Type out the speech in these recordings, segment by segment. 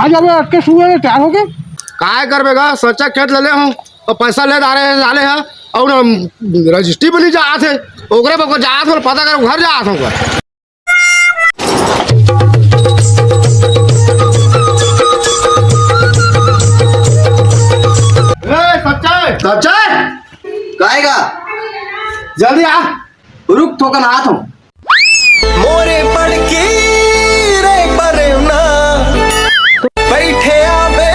कहाँ जाबे अटके सुबह में तैयार हो गए? काय करबेगा सच्चा खेत ले हूँ और पैसा ले डाले हैं और रजिस्ट्री भी नहीं जा थे ओकरे पर जा थे पता कर घर जा थे सच्चा काएगा जल्दी आ रुक थोकन आत हूँ मोरे पड़की रे परना बैठे आवे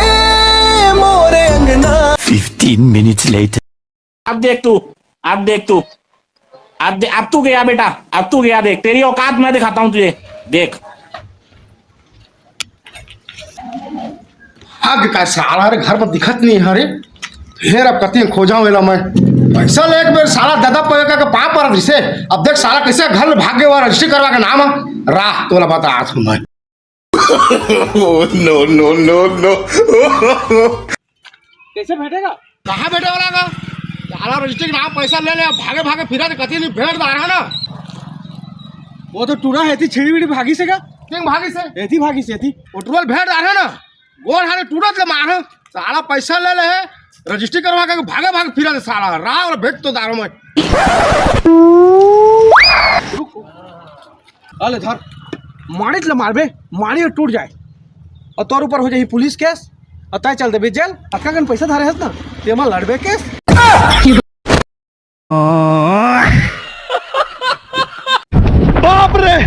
मोरे अंगना 15 minutes later. अब देख तू अब तू गया बेटा, अब तू गया। देख तेरी औकात मैं दिखाता हूँ तुझे, देख। हग का साला रे घर पर दिखत नहीं है रे फिर अब कती खोजा वेला मैं पैसा ले एक बेर साला दादा पैका के पाप पर दिसे अब देख साला कैसे घर में भाग गया रजिस्ट्री करवा के नाम राह तोला बता आज मैं नो नो नो नो कैसे भेटेगा? कहाँ बैठे वाला का साला रजिस्ट्री के नाम पैसा ले ले भागे भागे फिरा कती नहीं भेड़ आ रहा ना वो तो टूरा है थी छिड़ी बिड़ी भागी से का? किंग भागी से ऐथी भागी से थी। वो टूरल भेड़ आ रहा ना गोल हारे टूरत ले मार साला पैसा ले ले रजिस्ट्री करवा के भागे भागे फिरा साला राह और भेज तो दारो मैं अले धर मारी ले मारबे मारी और टूट जाए और तोर ऊपर हो जाए पुलिस केस और तय चल देबे जेल। अक्का कन पैसा धारे हस ना तेमा लड़बे केस। बाप रे